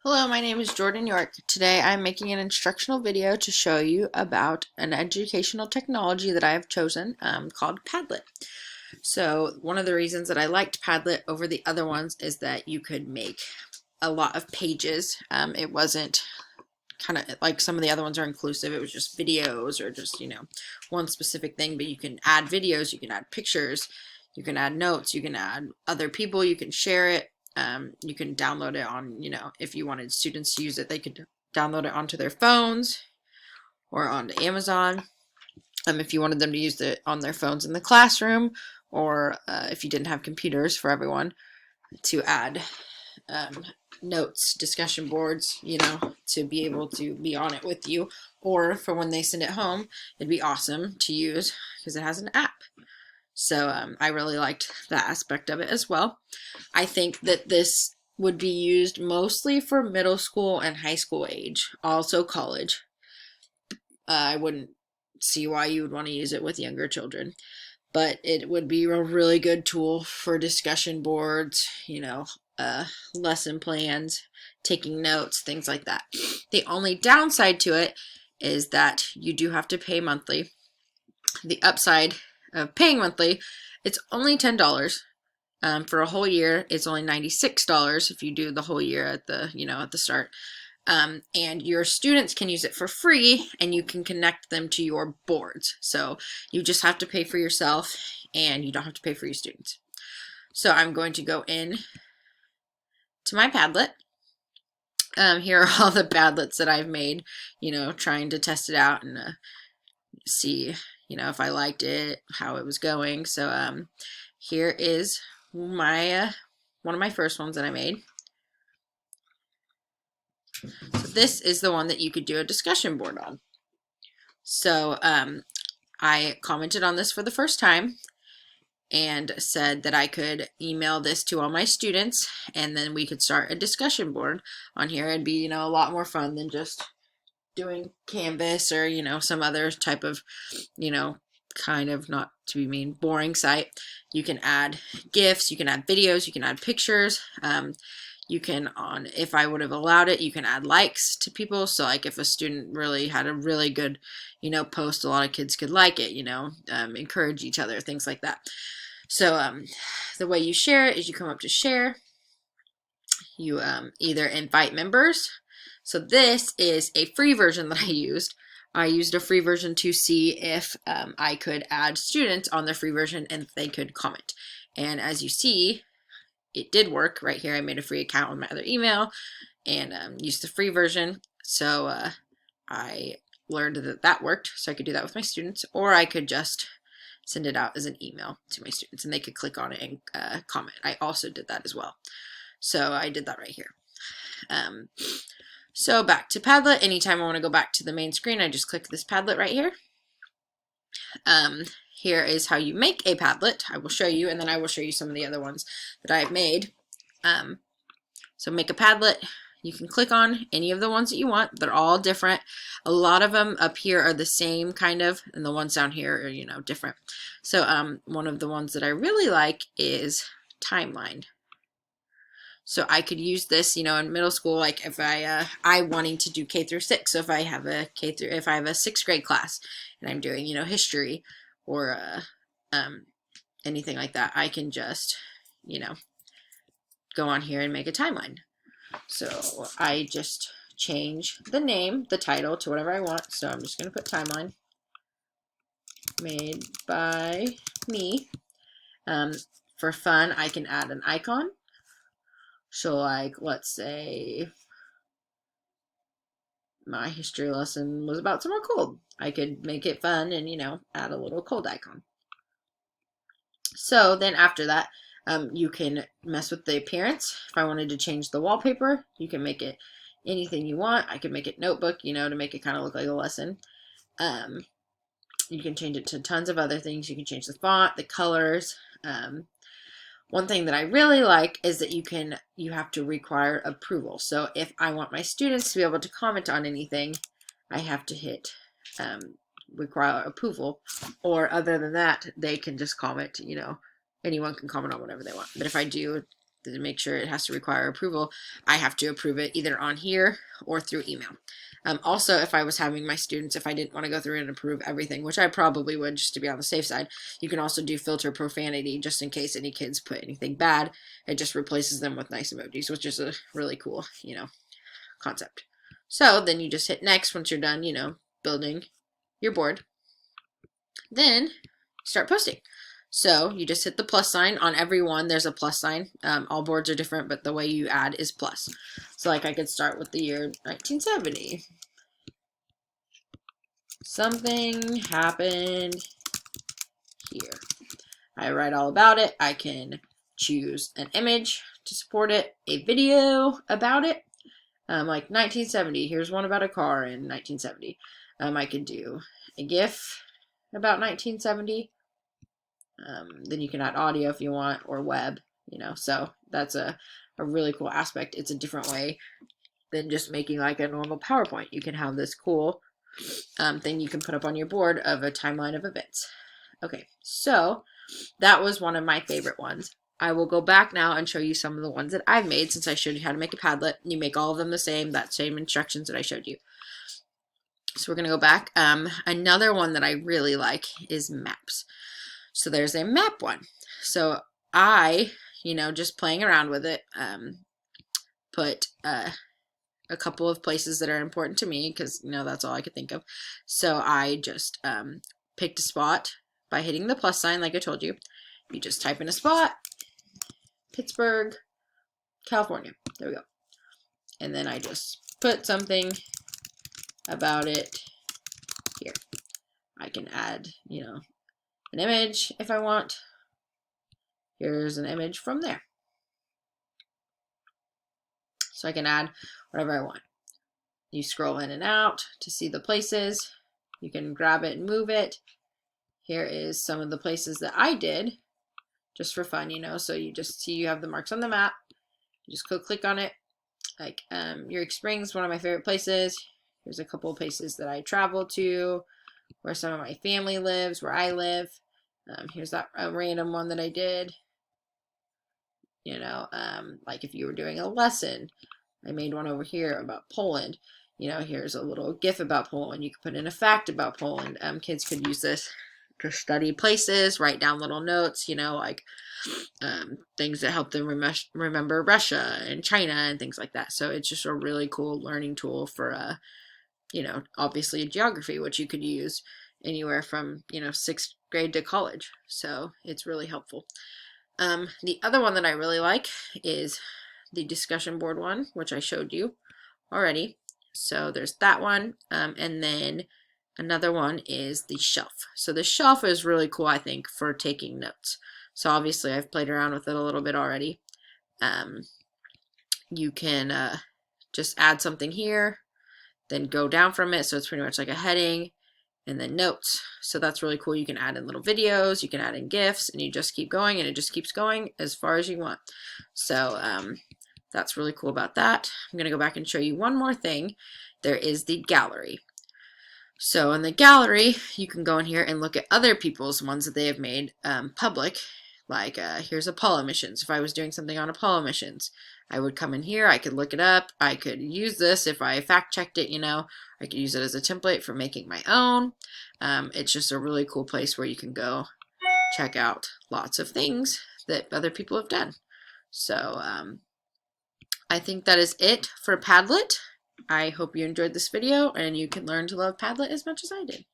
Hello, my name is Jordan York. Today I'm making an instructional video to show you about an educational technology that I have chosen called Padlet. So one of the reasons that I liked Padlet over the other ones is that you could make a lot of pages. It wasn't kind of like some of the other ones are inclusive. It was just videos or just, one specific thing, but you can add videos, you can add pictures, you can add notes, you can add other people, you can share it. You can download it on, if you wanted students to use it, they could download it onto their phones or onto Amazon. If you wanted them to use it on their phones in the classroom, or if you didn't have computers for everyone, to add notes, discussion boards, to be able to be on it with you, or for when they send it home, it'd be awesome to use because it has an app. So I really liked that aspect of it as well. I think that this would be used mostly for middle school and high school age, also college. I wouldn't see why you would want to use it with younger children, but it would be a really good tool for discussion boards, lesson plans, taking notes, things like that. The only downside to it is that you do have to pay monthly. The upside of paying monthly, it's only $10. For a whole year, it's only $96 if you do the whole year at the start. And your students can use it for free, and you can connect them to your boards. So you just have to pay for yourself, and you don't have to pay for your students. So I'm going to go in to my Padlet. Here are all the Padlets that I've made, trying to test it out and see, if I liked it, how it was going. So here is my one of my first ones that I made. So this is the one that you could do a discussion board on. So I commented on this for the first time and said that I could email this to all my students, and then we could start a discussion board on here. It'd be, a lot more fun than just doing Canvas or, some other type of, kind of, not to be mean, boring site. You can add GIFs, you can add videos, you can add pictures. You can, if I would have allowed it, you can add likes to people. So like if a student really had a really good, post, a lot of kids could like it, encourage each other, things like that. So the way you share it is you come up to share. You either invite members. So this is a free version that I used. I used a free version to see if I could add students on the free version and if they could comment. And as you see, it did work right here. I made a free account with my other email and used the free version. So I learned that that worked. So I could do that with my students, or I could just send it out as an email to my students and they could click on it and comment. I also did that as well. So I did that right here. So back to Padlet. Anytime I want to go back to the main screen, I just click this Padlet right here. Here is how you make a Padlet. I will show you, and then I will show you some of the other ones that I have made. So make a Padlet. You can click on any of the ones that you want. They're all different. A lot of them up here are the same kind of, and the ones down here are, different. So one of the ones that I really like is Timeline. So I could use this, in middle school, like if I wanting to do K through 6. So if I have a if I have a 6th grade class and I'm doing, history or anything like that, I can just, go on here and make a timeline. So I just change the name, the title to whatever I want. So I'm just going to put timeline made by me. For fun, I can add an icon. So like, let's say my history lesson was about somewhere cold. I could make it fun and, add a little cold icon. So then after that, you can mess with the appearance. If I wanted to change the wallpaper, you can make it anything you want. I could make it notebook, to make it kind of look like a lesson. You can change it to tons of other things. You can change the font, the colors. One thing that I really like is that you have to require approval. So if I want my students to be able to comment on anything, I have to hit require approval, or other than that, they can just comment, anyone can comment on whatever they want. But if I do to make sure it has to require approval, I have to approve it either on here or through email. Also, if I was having my students, if I didn't want to go through and approve everything, which I probably would just to be on the safe side, you can also do filter profanity just in case any kids put anything bad. It just replaces them with nice emojis, which is a really cool, concept. So then you just hit next once you're done, building your board. Then start posting. So you just hit the plus sign. On every one, there's a plus sign. All boards are different, but the way you add is plus. So like I could start with the year 1970. Something happened here. I write all about it. I can choose an image to support it, a video about it. Like 1970, here's one about a car in 1970. I could do a GIF about 1970. Then you can add audio if you want, or web, so that's a really cool aspect. It's a different way than just making like a normal PowerPoint. You can have this cool thing you can put up on your board of a timeline of events. Okay, so that was one of my favorite ones. I will go back now and show you some of the ones that I've made since I showed you how to make a Padlet. You make all of them the same, that same instructions that I showed you. So we're going to go back. Another one that I really like is maps. So there's a map one. So I, just playing around with it, put a couple of places that are important to me because, that's all I could think of. So I just picked a spot by hitting the plus sign like I told you. You just type in a spot, Pittsburgh, California. There we go. And then I just put something about it here. I can add, an image if I want. Here's an image from there. So I can add whatever I want. You scroll in and out to see the places. You can grab it and move it. Here is some of the places that I did just for fun, so you just see you have the marks on the map. You just click on it. Like Eureka Springs, one of my favorite places. Here's a couple of places that I traveled to, where some of my family lives, where I live. Here's that random one that I did. Like if you were doing a lesson, I made one over here about Poland. Here's a little GIF about Poland. You could put in a fact about Poland. Kids could use this to study places, write down little notes, like things that help them remember Russia and China and things like that. So it's just a really cool learning tool for, obviously geography, which you could use anywhere from, 6th grade to college. So it's really helpful. The other one that I really like is the discussion board one, which I showed you already. So there's that one. And then another one is the shelf. So the shelf is really cool, I think, for taking notes. So obviously I've played around with it a little bit already. You can just add something here, then go down from it. So it's pretty much like a heading, and then notes. So that's really cool. You can add in little videos, you can add in GIFs, and you just keep going, and it just keeps going as far as you want. So that's really cool about that. I'm going to go back and show you one more thing. There is the gallery. So in the gallery, you can go in here and look at other people's ones that they have made public. Like here's Apollo missions. If I was doing something on Apollo missions, I would come in here, I could look it up, I could use this if I fact checked it, I could use it as a template for making my own. It's just a really cool place where you can go check out lots of things that other people have done. So I think that is it for Padlet. I hope you enjoyed this video and you can learn to love Padlet as much as I did.